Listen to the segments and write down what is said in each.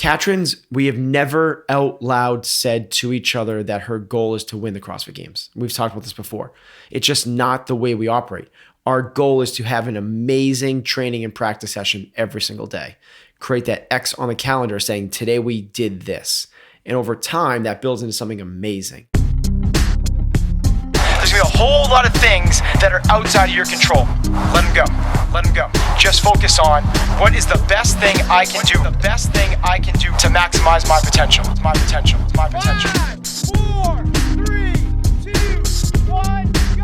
Katrins, we have never out loud said to each other that her goal is to win the CrossFit Games. We've talked about this before. It's just not the way we operate. Our goal is to have an amazing training and practice session every single day. Create that X on the calendar saying, today we did this. And over time, that builds into something amazing. There's gonna be a whole lot of things that are outside of your control. Let them go. Let them go. Just focus on what is the best thing I can do. The best thing I can do to maximize my potential. My potential. My potential. 5, 4, 3, 2, 1, go.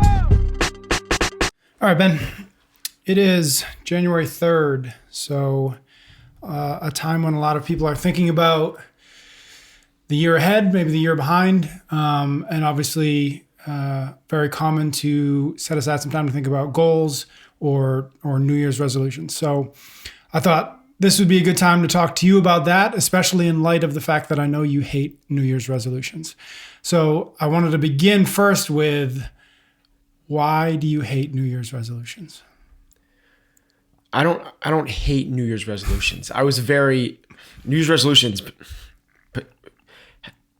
All right, Ben. It is January 3rd, so a time when a lot of people are thinking about the year ahead, maybe the year behind, and obviously very common to set aside some time to think about goals or New Year's resolutions. So I thought this would be a good time to talk to you about that, especially in light of the fact that I know you hate New Year's resolutions. So I wanted to begin first with, why do you hate New Year's resolutions? I don't hate New Year's resolutions. New Year's resolutions,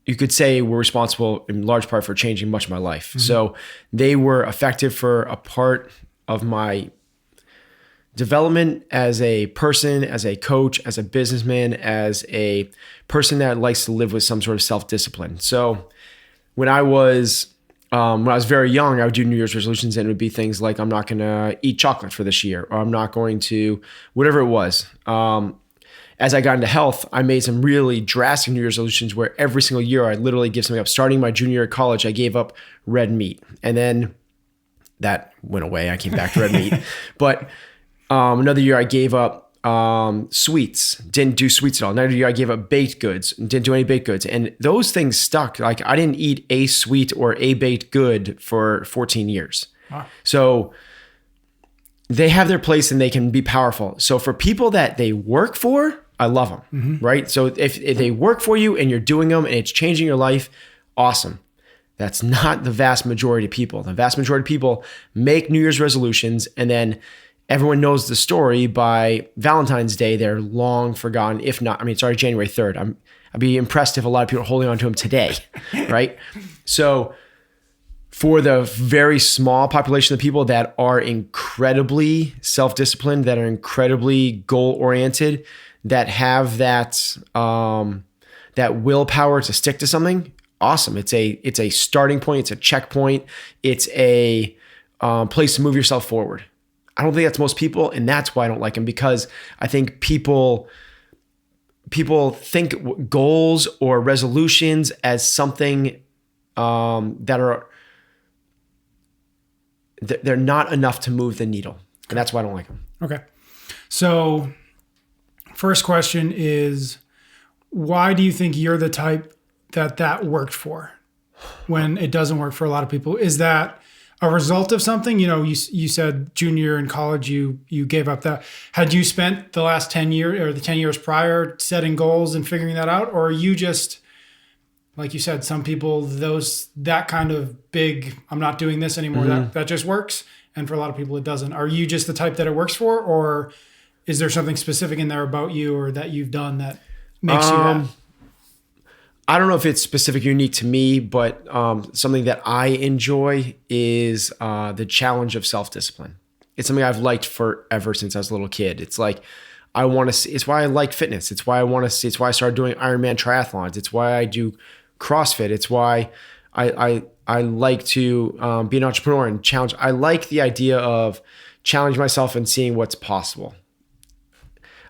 you could say, were responsible in large part for changing much of my life. Mm-hmm. So they were effective for a part of my development as a person, as a coach, as a businessman, as a person that likes to live with some sort of self-discipline. So when I was very young, I would do New Year's resolutions, and it would be things like, I'm not going to eat chocolate for this year, or I'm not going to, whatever it was. As I got into health, I made some really drastic New Year's resolutions where every single year I literally give something up. Starting my junior year of college, I gave up red meat, and then that went away. I came back to red meat. But another year I gave up sweets, didn't do sweets at all. Another year I gave up baked goods, didn't do any baked goods. And those things stuck. Like, I didn't eat a sweet or a baked good for 14 years. Wow. So they have their place and they can be powerful. So for people that they work for, I love them, mm-hmm. right? So if they work for you and you're doing them and it's changing your life, awesome. That's not the vast majority of people. The vast majority of people make New Year's resolutions, and then everyone knows the story. By Valentine's Day, they're long forgotten. If not, it's already January 3rd. I'd be impressed if a lot of people are holding on to them today, right? So for the very small population of people that are incredibly self-disciplined, that are incredibly goal-oriented, that have that willpower to stick to something, awesome. It's a starting point. It's a checkpoint. It's a place to move yourself forward. I don't think that's most people, and that's why I don't like them, because I think people think goals or resolutions as something they're not enough to move the needle, and that's why I don't like them. Okay. So first question is, why do you think you're the type that worked for when it doesn't work for a lot of people? Is that a result of something? You said junior in college, you gave up that. Had you spent the last 10 years or the 10 years prior setting goals and figuring that out? Or are you just, like you said, some people, that kind of big, I'm not doing this anymore, mm-hmm. that just works. And for a lot of people, it doesn't. Are you just the type that it works for? Or is there something specific in there about you or that you've done that makes you that? I don't know if it's specific, unique to me, but something that I enjoy is the challenge of self-discipline. It's something I've liked forever since I was a little kid. It's like, I want to see, it's why I like fitness. It's why I want to see, it's why I started doing Ironman triathlons. It's why I do CrossFit. It's why I like to be an entrepreneur and challenge. I like the idea of challenging myself and seeing what's possible.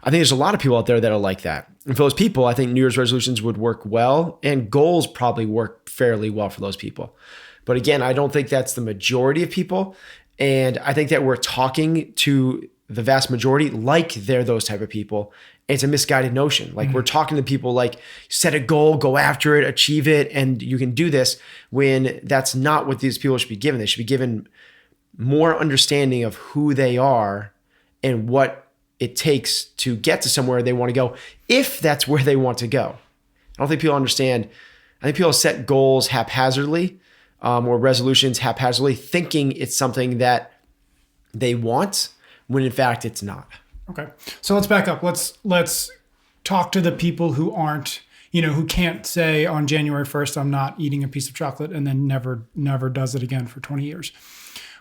I think there's a lot of people out there that are like that. And for those people, I think New Year's resolutions would work well, and goals probably work fairly well for those people. But again, I don't think that's the majority of people. And I think that we're talking to the vast majority like they're those type of people. And it's a misguided notion. Like, we're talking to people like, set a goal, go after it, achieve it, and you can do this, when that's not what these people should be given. They should be given more understanding of who they are and what it takes to get to somewhere they want to go, if that's where they want to go. I don't think people understand. I think people set goals haphazardly, or resolutions haphazardly, thinking it's something that they want, when in fact it's not. Okay. So let's back up. Let's talk to the people who aren't, who can't say on January 1st, I'm not eating a piece of chocolate, and then never does it again for 20 years.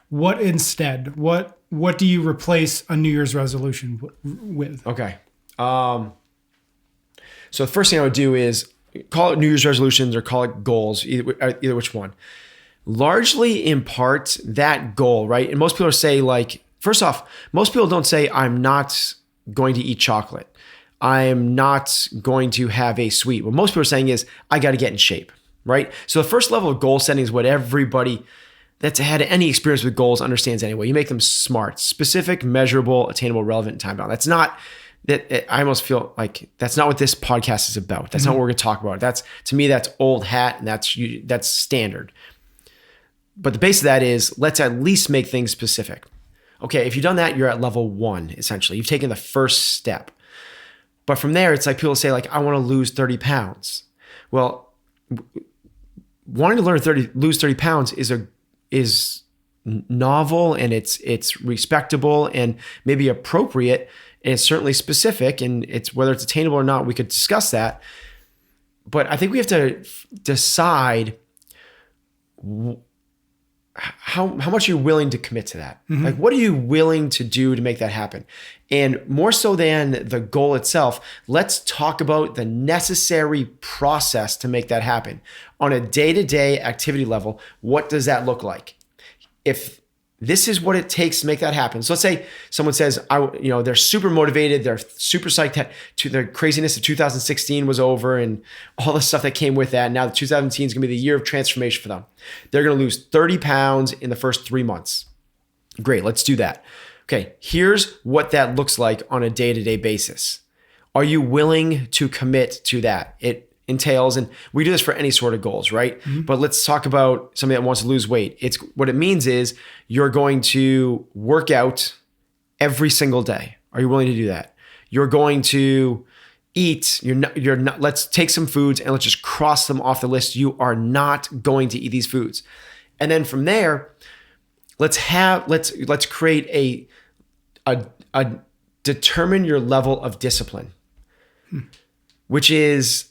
What instead? What do you replace a New Year's resolution with? Okay. So the first thing I would do is call it New Year's resolutions or call it goals, either which one. Largely in part, that goal, right? And most people say like, first off, most people don't say, I'm not going to eat chocolate. I'm not going to have a sweet. What most people are saying is, I got to get in shape, right? So the first level of goal setting is what everybody that's had any experience with goals understands anyway. You make them smart, specific, measurable, attainable, relevant, and time-bound. That's not that. I almost feel like that's not what this podcast is about. That's not what we're going to talk about. That's, to me, that's old hat, and that's standard. But the base of that is, let's at least make things specific. Okay, if you've done that, you're at level 1, essentially. You've taken the first step. But from there, it's like people say, like, I want to lose 30 pounds. Well, wanting to lose 30 pounds is novel, and it's respectable and maybe appropriate, and it's certainly specific, and it's whether it's attainable or not, we could discuss that. But I think we have to decide how much you're willing to commit to that. Mm-hmm. Like, what are you willing to do to make that happen? And more so than the goal itself, let's talk about the necessary process to make that happen. On a day-to-day activity level, what does that look like? If this is what it takes to make that happen. So let's say someone says, they're super motivated, they're super psyched to the craziness of 2016 was over and all the stuff that came with that. Now 2017 is gonna be the year of transformation for them. They're gonna lose 30 pounds in the first 3 months. Great, let's do that. Okay, here's what that looks like on a day-to-day basis. Are you willing to commit to that? It entails, and we do this for any sort of goals, right? Mm-hmm. But let's talk about somebody that wants to lose weight. It's what it means is you're going to work out every single day. Are you willing to do that? You're going to eat. You're not. Let's take some foods and let's just cross them off the list. You are not going to eat these foods. And then from there, let's create a determine your level of discipline, which is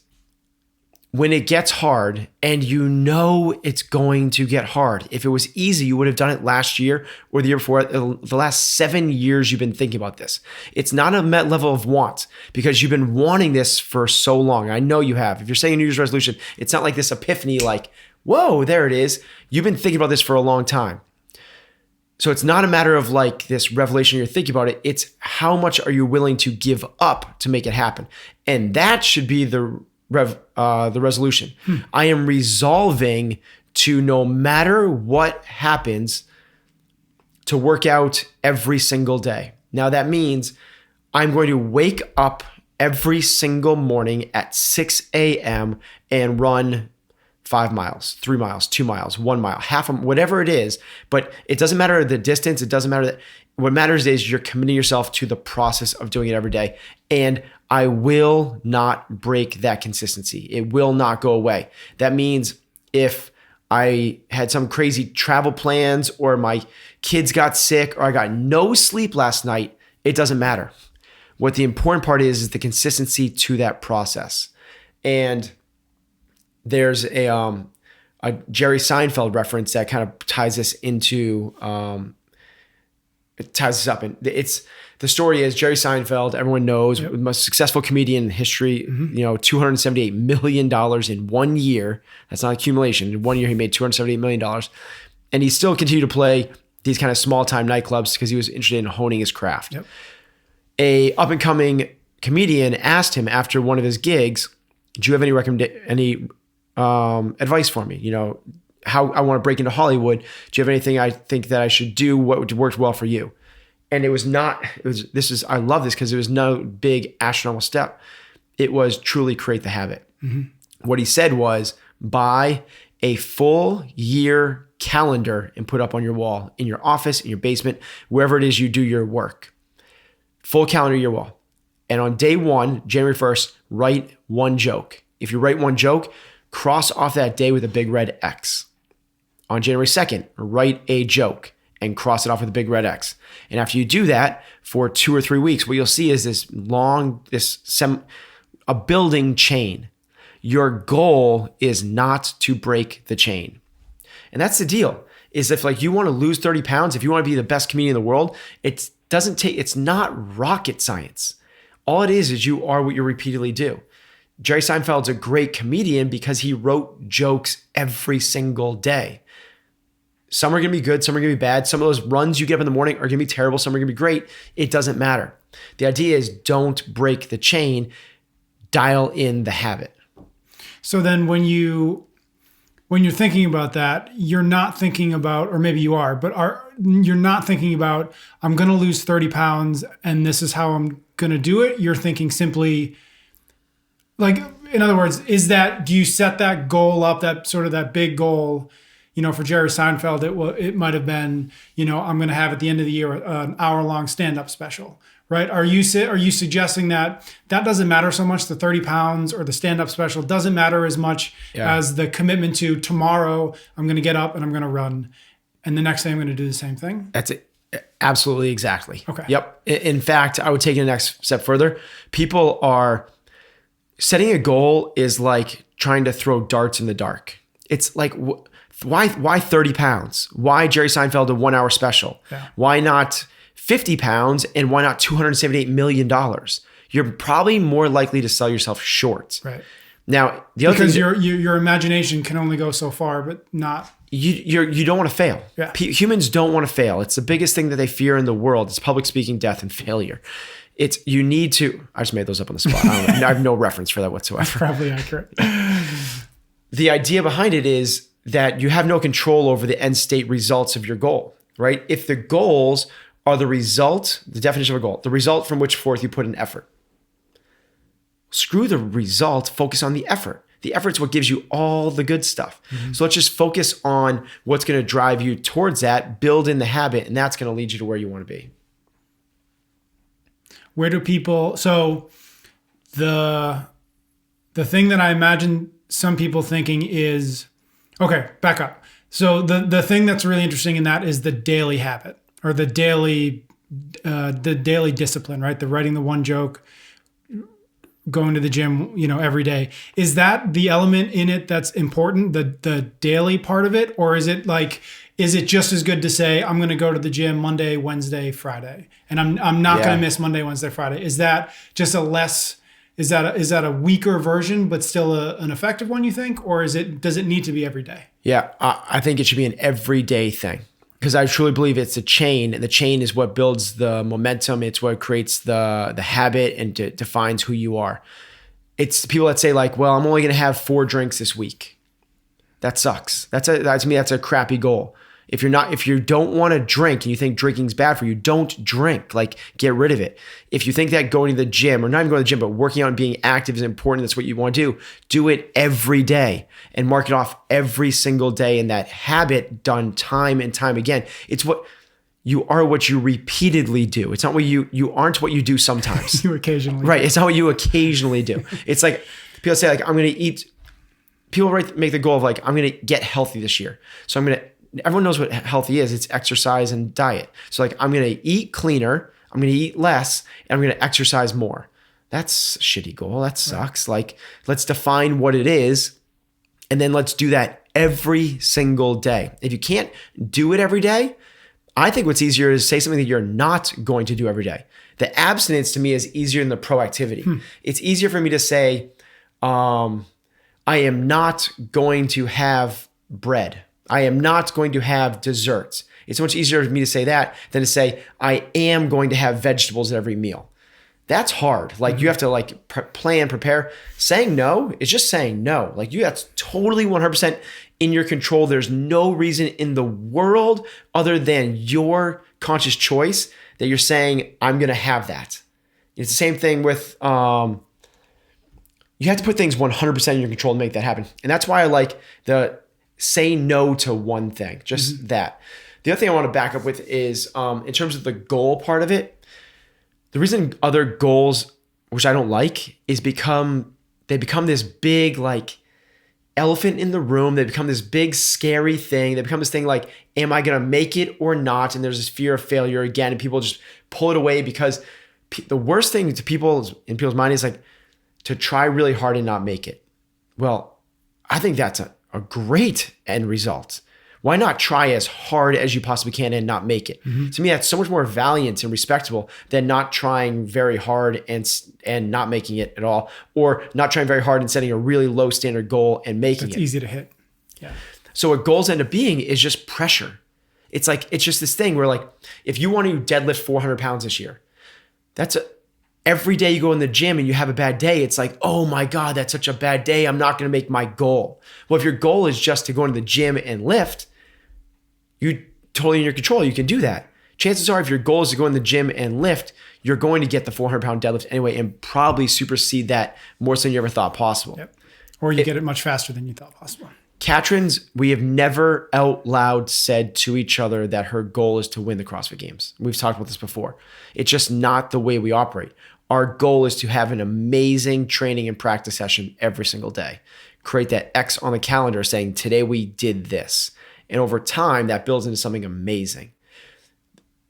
when it gets hard, and it's going to get hard. If it was easy, you would have done it last year or the year before. The last 7 years you've been thinking about this. It's not a met level of want because you've been wanting this for so long. I know you have. If you're saying a New Year's resolution, it's not like this epiphany like, whoa, there it is. You've been thinking about this for a long time. So it's not a matter of like this revelation you're thinking about it. It's how much are you willing to give up to make it happen? And that should be the resolution. I am resolving to, no matter what happens, to work out every single day. Now that means I'm going to wake up every single morning at 6 a.m. and run 5 miles, 3 miles, 2 miles, 1 mile, half a, whatever it is. But it doesn't matter the distance. It doesn't matter that. What matters is you're committing yourself to the process of doing it every day. And I will not break that consistency. It will not go away. That means if I had some crazy travel plans or my kids got sick or I got no sleep last night, it doesn't matter. What the important part is the consistency to that process. And there's a Jerry Seinfeld reference that kind of ties this into it ties this up. And the story is Jerry Seinfeld, everyone knows, the most successful comedian in history, $278 million in 1 year. That's not accumulation. In 1 year, he made $278 million. And he still continued to play these kind of small time nightclubs because he was interested in honing his craft. Yep. A up and coming comedian asked him after one of his gigs, do you have any advice for me? How I want to break into Hollywood. Do you have anything I think that I should do? What worked well for you? And I love this because it was no big astronomical step. It was truly create the habit. Mm-hmm. What he said was buy a full year calendar and put up on your wall, in your office, in your basement, wherever it is you do your work. Full calendar year wall. And on day 1, January 1st, write one joke. If you write one joke, cross off that day with a big red X. On January 2nd, write a joke and cross it off with a big red X. And after you do that for 2 or 3 weeks, what you'll see is this a building chain. Your goal is not to break the chain. And that's the deal, is if like you want to lose 30 pounds, if you want to be the best comedian in the world, it's not rocket science. All it is you are what you repeatedly do. Jerry Seinfeld's a great comedian because he wrote jokes every single day. Some are going to be good, some are going to be bad. Some of those runs you get up in the morning are going to be terrible, some are going to be great. It doesn't matter. The idea is don't break the chain, dial in the habit. So then when you're thinking about that, you're not thinking about, or maybe you are, but you're not thinking about, I'm going to lose 30 pounds and this is how I'm going to do it. You're thinking simply, like, in other words, do you set that goal up, that sort of that big goal? For Jerry Seinfeld, it might have been, I'm going to have at the end of the year an hour-long stand-up special, right? Are you suggesting that doesn't matter so much, the 30 pounds or the stand-up special doesn't matter as much as the commitment to tomorrow, I'm going to get up and I'm going to run, and the next day I'm going to do the same thing? That's it. Absolutely, exactly. Okay. Yep. In fact, I would take it the next step further. People are setting a goal is like trying to throw darts in the dark. It's like, why 30 pounds? Why Jerry Seinfeld a 1 hour special? Yeah. Why not 50 pounds? And why not $278 million? You're probably more likely to sell yourself short. Right. Now, the other because thing your imagination can only go so far, but not. You don't want to fail. Yeah. Humans don't want to fail. It's the biggest thing that they fear in the world. It's public speaking, death, and failure. You need to. I just made those up on the spot. I have no reference for that whatsoever. That's probably accurate. The idea behind it is that you have no control over the end state results of your goal, right? If the goals are the result, the definition of a goal, the result from which forth you put in effort. Screw the result, focus on the effort. The effort's what gives you all the good stuff. Mm-hmm. So let's just focus on what's going to drive you towards that, build in the habit, and that's going to lead you to where you want to be. Where do people, so the thing that I imagine some people thinking is, okay, back up. So the thing that's really interesting in that is the daily habit, or the daily discipline, right? The writing the one joke, going to the gym, every day. Is that the element in it that's important, the daily part of it? Or is it just as good to say, I'm going to go to the gym Monday, Wednesday, Friday, and I'm not going to miss Monday, Wednesday, Friday? Is that just is that a weaker version, but still an effective one, you think? Or does it need to be every day? Yeah, I think it should be an everyday thing, because I truly believe it's a chain, and the chain is what builds the momentum. It's what creates the habit and defines who you are. It's people that say like, well, I'm only going to have 4 drinks this week. That sucks. To me, that's a crappy goal. If you don't want to drink and you think drinking's bad for you, don't drink. Like, get rid of it. If you think that going to the gym, or not even going to the gym, but working out and being active is important, that's what you want to do it every day and mark it off every single day. And that habit done time and time again. It's what you are, what you repeatedly do. It's not what you aren't what you do sometimes. You occasionally. Right. It's not what you occasionally do. It's like people say like, I'm going to eat. People make the goal of like, I'm going to get healthy this year. So everyone knows what healthy is. It's exercise and diet. So like, I'm going to eat cleaner, I'm going to eat less, and I'm going to exercise more. That's a shitty goal. That sucks. Right. Like, let's define what it is, and then let's do that every single day. If you can't do it every day, I think what's easier is say something that you're not going to do every day. The abstinence to me is easier than the proactivity. It's easier for me to say, I am not going to have bread. I am not going to have desserts. It's much easier for me to say that than to say, I am going to have vegetables at every meal. That's hard. Like, you have to like plan, prepare. Saying no is just saying no. Like, that's totally 100% in your control. There's no reason in the world other than your conscious choice that you're saying, I'm going to have that. It's the same thing with, you have to put things 100% in your control to make that happen. And that's why I like say no to one thing, just that. The other thing I want to back up with is in terms of the goal part of it, the reason other goals, which I don't like, is they become this big like elephant in the room. They become this big scary thing. They become this thing like, am I going to make it or not? And there's this fear of failure again, and people just pull it away, because the worst thing to people's mind is like, to try really hard and not make it. Well, I think that's a great end result. Why not try as hard as you possibly can and not make it? To me, that's so much more valiant and respectable than not trying very hard and not making it at all, or not trying very hard and setting a really low standard goal and making it. It's easy to hit. Yeah. So what goals end up being is just pressure. It's just this thing where like, if you want to deadlift 400 pounds this year, every day you go in the gym and you have a bad day, it's like, oh my God, that's such a bad day. I'm not going to make my goal. Well, if your goal is just to go into the gym and lift, you're totally in your control. You can do that. Chances are, if your goal is to go in the gym and lift, you're going to get the 400 pound deadlift anyway and probably supersede that more so than you ever thought possible. Yep. Or you get it much faster than you thought possible. Katrins, we have never out loud said to each other that her goal is to win the CrossFit Games. We've talked about this before. It's just not the way we operate. Our goal is to have an amazing training and practice session every single day. Create that X on the calendar saying, today we did this. And over time, that builds into something amazing.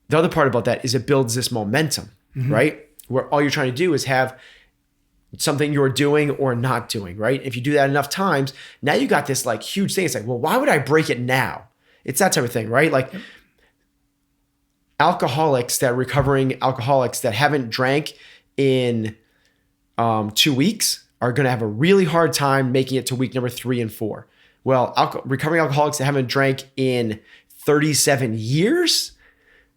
The other part about that is it builds this momentum, right? Where all you're trying to do is have something you're doing or not doing, right? If you do that enough times, now you got this like huge thing. It's like, well, why would I break it now? It's that type of thing, right? Like recovering alcoholics that haven't drank in 2 weeks are going to have a really hard time making it to week number 3 and 4. Well, recovering alcoholics that haven't drank in 37 years,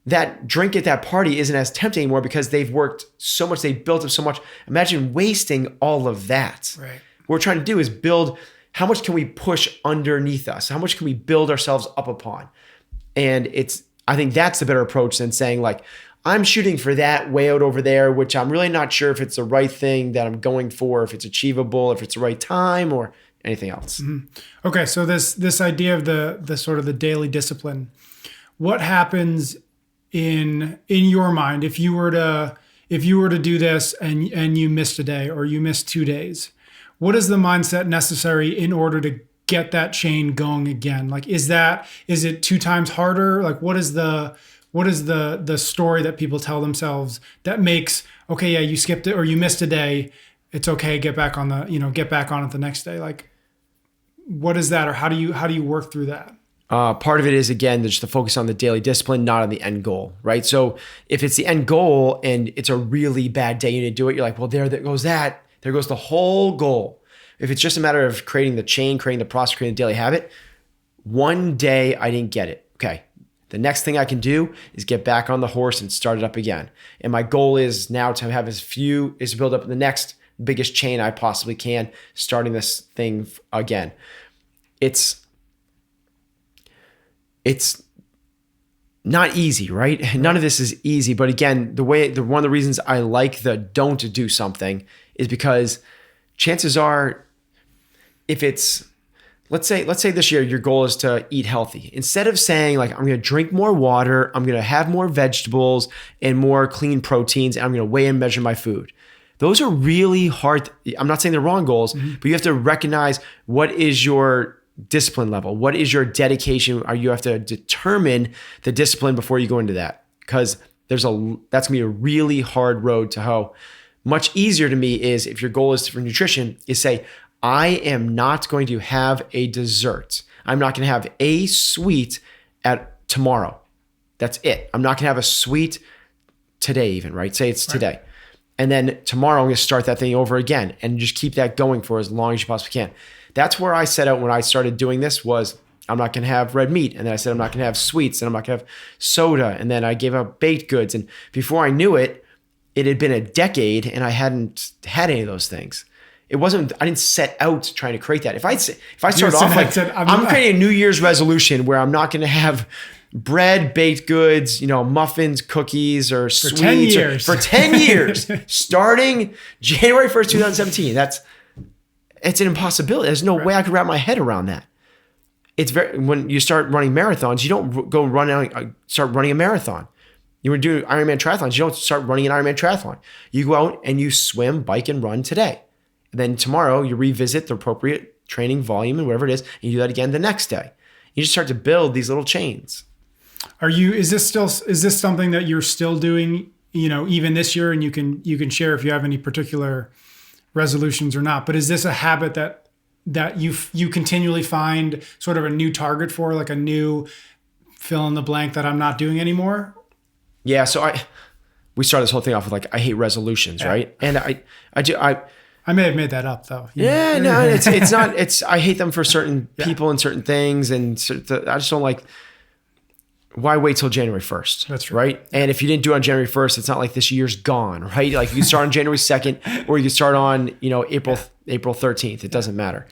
that drink at that party isn't as tempting anymore because they've worked so much, they've built up so much. Imagine wasting all of that. Right. What we're trying to do is build, how much can we push underneath us? How much can we build ourselves up upon? And I think that's the better approach than saying like, I'm shooting for that way out over there, which I'm really not sure if it's the right thing that I'm going for, if it's achievable, if it's the right time or anything else. Okay. So this idea of the sort of the daily discipline, what happens in your mind if you were to do this and you missed a day or you missed 2 days? What is the mindset necessary in order to get that chain going again? Like, is it 2 times harder? Like, what is the story that people tell themselves that makes, okay, yeah, you skipped it or you missed a day, it's okay, get back on it the next day? Like, what is that, or how do you work through that? Part of it is, again, just to focus on the daily discipline, not on the end goal, right? So if it's the end goal and it's a really bad day, you need to do it, you're like, well, there goes the whole goal. If it's just a matter of creating the chain, creating the process, creating the daily habit, one day I didn't get it. Okay. The next thing I can do is get back on the horse and start it up again. And my goal is now to have to build up the next biggest chain I possibly can, starting this thing again. It's not easy, right? None of this is easy. But again, one of the reasons I like the don't do something is because chances are, if it's, let's say this year, your goal is to eat healthy. Instead of saying like, I'm going to drink more water, I'm going to have more vegetables and more clean proteins, and I'm going to weigh and measure my food. Those are really hard. I'm not saying they're wrong goals, but you have to recognize what is your discipline level. What is your dedication? You have to determine the discipline before you go into that, because that's going to be a really hard road to hoe. Much easier to me is if your goal is for nutrition, is say, I am not going to have a dessert. I'm not going to have a sweet at tomorrow. That's it. I'm not going to have a sweet today even, right? Say it's today. And then tomorrow I'm going to start that thing over again and just keep that going for as long as you possibly can. That's where I set out when I started doing this was I'm not going to have red meat. And then I said, I'm not going to have sweets, and I'm not going to have soda. And then I gave up baked goods. And before I knew it, it had been a decade and I hadn't had any of those things. I didn't set out trying to create that. If I start off like, I'm creating a New Year's resolution where I'm not going to have bread, baked goods, muffins, cookies, or sweets. 10 years. For 10 years, starting January 1st, 2017. It's an impossibility. There's no way I could wrap my head around that. When you start running marathons, you don't go start running a marathon. You were doing Ironman triathlons, you don't start running an Ironman triathlon. You go out and you swim, bike, and run today. And then tomorrow you revisit the appropriate training volume and whatever it is, and you do that again the next day. You just start to build these little chains. Is this something that you're still doing, even this year? And you can share if you have any particular resolutions or not, but is this a habit that you continually find sort of a new target for, like a new fill in the blank that I'm not doing anymore? Yeah. So we started this whole thing off with like, I hate resolutions, right? And I may have made that up though. Yeah, no, it's not. I hate them for certain people and certain things, and I just don't like. Why wait till January 1st? That's right. And if you didn't do it on January 1st, it's not like this year's gone, right? Like you start on January 2nd, or you start on April 13th. It doesn't matter.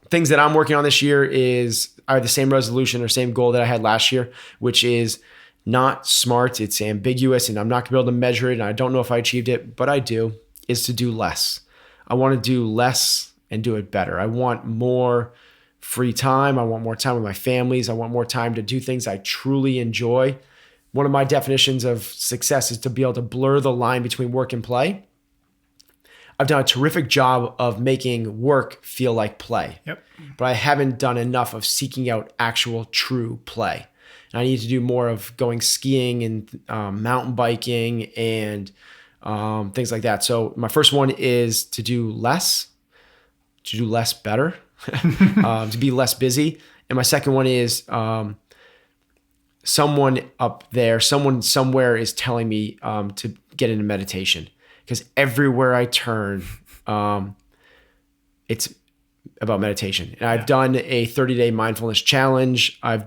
Things that I'm working on this year is I have the same resolution or same goal that I had last year, which is not smart. It's ambiguous, and I'm not gonna be able to measure it. And I don't know if I achieved it, but I do. Is to do less. I want to do less and do it better. I want more free time. I want more time with my families. I want more time to do things I truly enjoy. One of my definitions of success is to be able to blur the line between work and play. I've done a terrific job of making work feel like play, but I haven't done enough of seeking out actual true play. And I need to do more of going skiing and mountain biking and things like that. So my first one is to do less better, to be less busy. And my second one is someone up there, someone somewhere is telling me to get into meditation, because everywhere I turn, it's about meditation. And I've done a 30-day mindfulness challenge. I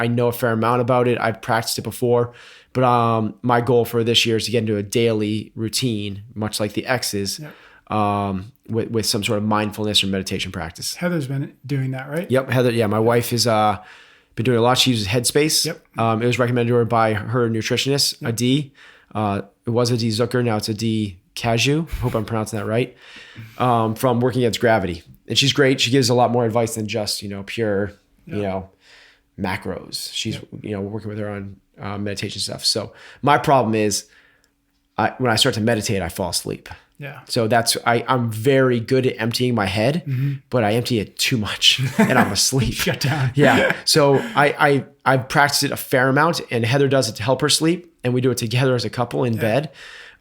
know a fair amount about it. I've practiced it before. But my goal for this year is to get into a daily routine, much like the X's, with some sort of mindfulness or meditation practice. Heather's been doing that, right? Yep, Heather. Yeah, my wife has been doing a lot. She uses Headspace. Yep. It was recommended to her by her nutritionist, Adi. It was Adi Zucker. Now it's Adi Cashew. Hope I'm pronouncing that right. From Working Against Gravity, and she's great. She gives a lot more advice than just pure macros. She's working with her on meditation stuff. So my problem is when I start to meditate, I fall asleep. Yeah. So I'm very good at emptying my head, but I empty it too much and I'm asleep. Shut down. Yeah. So I practice it a fair amount, and Heather does it to help her sleep, and we do it together as a couple in bed.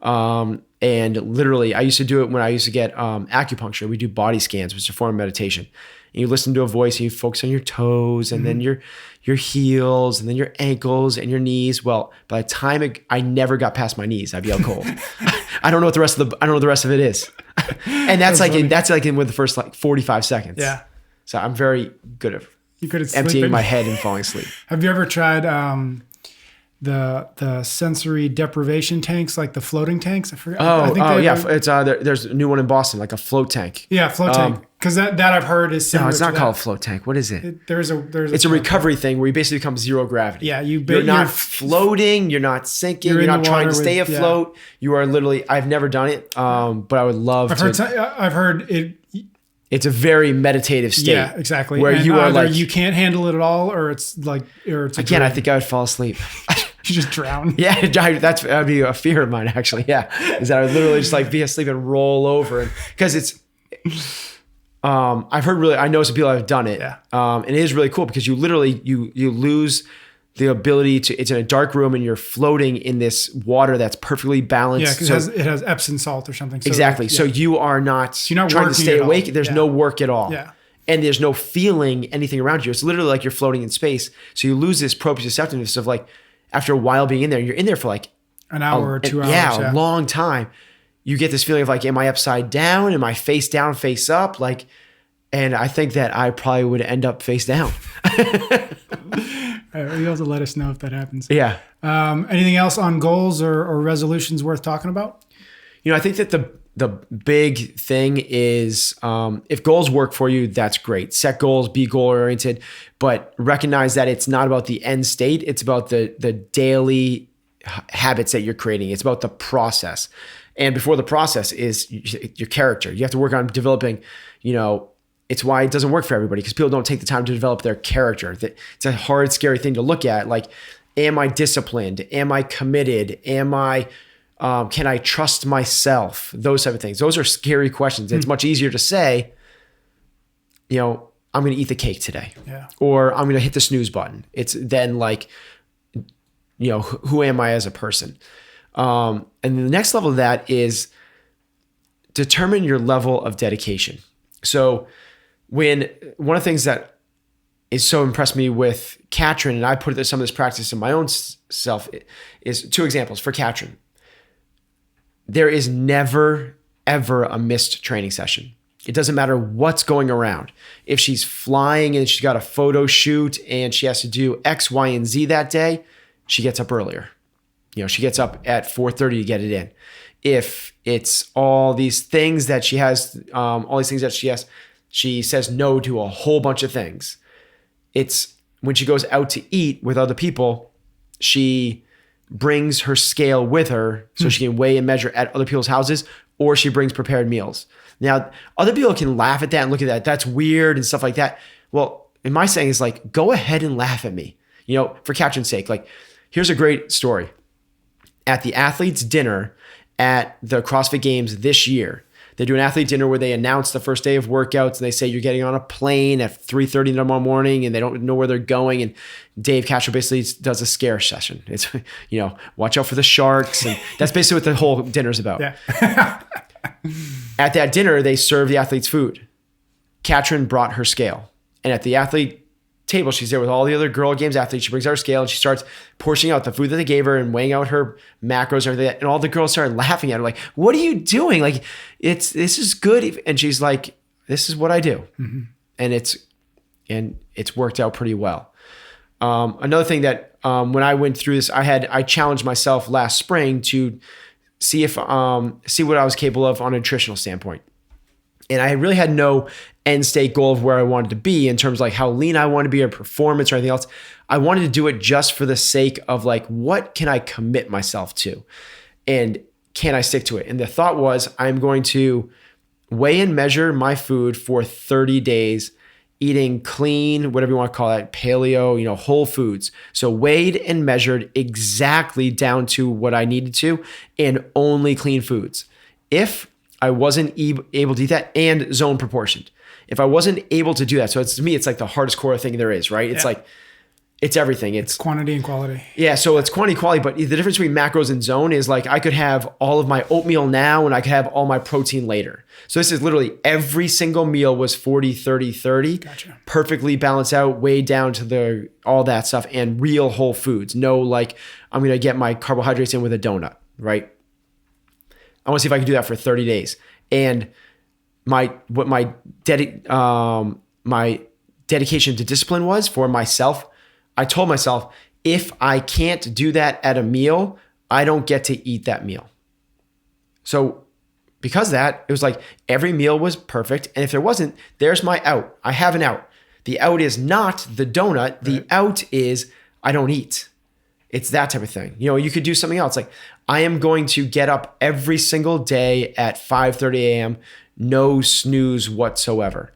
And literally I used to do it when I used to get acupuncture. We do body scans, which is a form of meditation. And you listen to a voice and you focus on your toes and then your heels and then your ankles and your knees. Well, by the time I never got past my knees, I'd be out cold. I don't know what the rest of it is. And that's like in with the first 45 seconds. Yeah. So I'm very good at emptying sleeping. my head and falling asleep. Have you ever tried the sensory deprivation tanks, like the floating tanks? I forgot. It's there's a new one in Boston, like a float tank. Yeah, float tank. Because that I've heard is similar. No, it's not to called a float tank. What is it? It's a recovery thing where you basically become zero gravity. Yeah, you're not floating. You're not sinking. You're not trying to stay afloat. You are literally. I've never done it, but I would love to. I've heard it. It's a very meditative state. Yeah, exactly. Where you are like you can't handle it at all, or it's again. I think I would fall asleep. You just drown. Yeah, that'd be a fear of mine actually. Yeah, is that I would literally just be asleep and roll over, because it's. I've heard I know some people have done it. Yeah. And it is really cool because you literally you lose the ability to. It's in a dark room and you're floating in this water that's perfectly balanced. Yeah, because it has Epsom salt or something. So exactly. So you are not trying to stay awake. There's no work at all. Yeah. And there's no feeling anything around you. It's literally like you're floating in space. So you lose this proprioceptiveness of after a while being in there, you're in there for an hour or 2 hours. Yeah, a long time. You get this feeling of am I upside down? Am I face down, face up? And I think that I probably would end up face down. You'll have to let us know if that happens. Yeah. Anything else on goals or resolutions worth talking about? I think that the big thing is if goals work for you, that's great. Set goals, be goal oriented, but recognize that it's not about the end state. It's about the daily habits that you're creating. It's about the process. And before the process is your character. You have to work on developing, it's why it doesn't work for everybody, because people don't take the time to develop their character. It's a hard, scary thing to look at. Am I disciplined? Am I committed? Can I trust myself? Those type of things. Those are scary questions. It's much easier to say, I'm going to eat the cake today. Yeah. Or I'm going to hit the snooze button. It's then who am I as a person? And the next level of that is determine your level of dedication. So one of the things that is so impressed me with Katrin, and I put some of this practice in my own self, is 2 examples for Katrin. There is never, ever a missed training session. It doesn't matter what's going around. If she's flying and she's got a photo shoot and she has to do X, Y, and Z that day, she gets up earlier. She gets up at 4:30 to get it in. If it's all these things that she has, she says no to a whole bunch of things. It's when she goes out to eat with other people, she brings her scale with her so she can weigh and measure at other people's houses, or she brings prepared meals. Now, other people can laugh at that and look at that. That's weird and stuff like that. Well, in my saying is like, go ahead and laugh at me, for Katrin's sake. Like, here's a great story. At the athletes' dinner at the CrossFit Games this year, they do an athlete dinner where they announce the first day of workouts and they say you're getting on a plane at 3:30 tomorrow morning and they don't know where they're going. And Dave Castro basically does a scare session. It's, watch out for the sharks. And that's basically what the whole dinner's about. Yeah. At that dinner, they serve the athletes food. Katrin brought her scale. And at the athlete table, she's there with all the other Girl Games athletes. She brings out her scale and she starts portioning out the food that they gave her and weighing out her macros and everything. And all the girls started laughing at her like, what are you doing? Like, this is good. And she's like, this is what I do. Mm-hmm. And it's worked out pretty well. Another thing that when I went through this, I challenged myself last spring to see what I was capable of on a nutritional standpoint. And I really had no end state goal of where I wanted to be in terms of like how lean I wanted to be or performance or anything else. I wanted to do it just for the sake of like, what can I commit myself to? And can I stick to it? And the thought was, I'm going to weigh and measure my food for 30 days, eating clean, whatever you want to call it, paleo, whole foods. So weighed and measured exactly down to what I needed to and only clean foods. If I wasn't able to eat that, and zone proportioned. If I wasn't able to do that, so to me, it's like the hardest core thing there is, right? It's like, it's everything. It's quantity and quality. Yeah, so it's quantity, quality, but the difference between macros and zone is like I could have all of my oatmeal now and I could have all my protein later. So this is literally every single meal was 40, 30, 30. Gotcha. Perfectly balanced out, way down to all that stuff, and real whole foods. No, like I'm going to get my carbohydrates in with a donut, right? I want to see if I can do that for 30 days. And my dedication to discipline was for myself. I told myself, if I can't do that at a meal, I don't get to eat that meal. So because of that, it was like every meal was perfect. And if there wasn't, there's my out. I have an out. The out is not the donut. Right. The out is I don't eat. It's that type of thing. You could do something else. Like I am going to get up every single day at 5:30 a.m., no snooze whatsoever.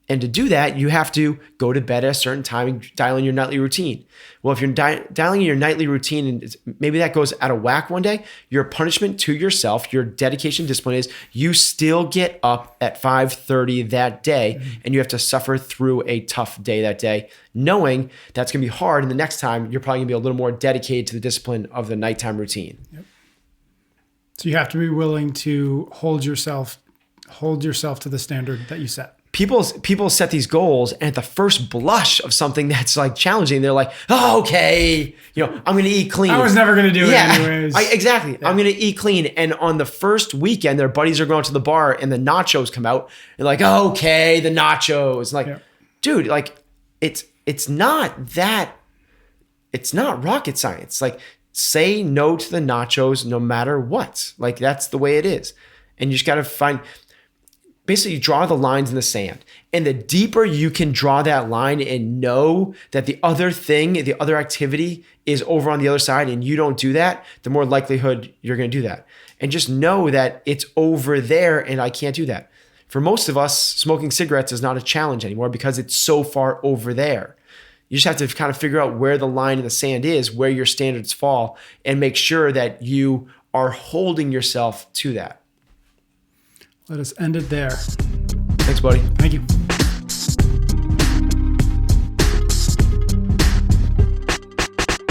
And to do that, you have to go to bed at a certain time and dial in your nightly routine. Well, if you're dialing in your nightly routine and maybe that goes out of whack one day, your punishment to yourself, your dedication discipline is you still get up at 5:30 that day and you have to suffer through a tough day that day, knowing that's going to be hard. And the next time you're probably going to be a little more dedicated to the discipline of the nighttime routine. Yep. So you have to be willing to hold yourself to the standard that you set. People set these goals, and at the first blush of something that's like challenging, they're like, oh, okay, I'm going to eat clean. I was never going to do it anyways. Exactly. Yeah. I'm going to eat clean. And on the first weekend, their buddies are going to the bar and the nachos come out and like, oh, okay, the nachos. Like, dude, like it's not rocket science. Like say no to the nachos no matter what. Like that's the way it is. And you just got to basically draw the lines in the sand. And the deeper you can draw that line and know that the other activity is over on the other side and you don't do that, the more likelihood you're going to do that. And just know that it's over there and I can't do that. For most of us, smoking cigarettes is not a challenge anymore because it's so far over there. You just have to kind of figure out where the line in the sand is, where your standards fall, and make sure that you are holding yourself to that. Let us end it there. Thanks, buddy. Thank you.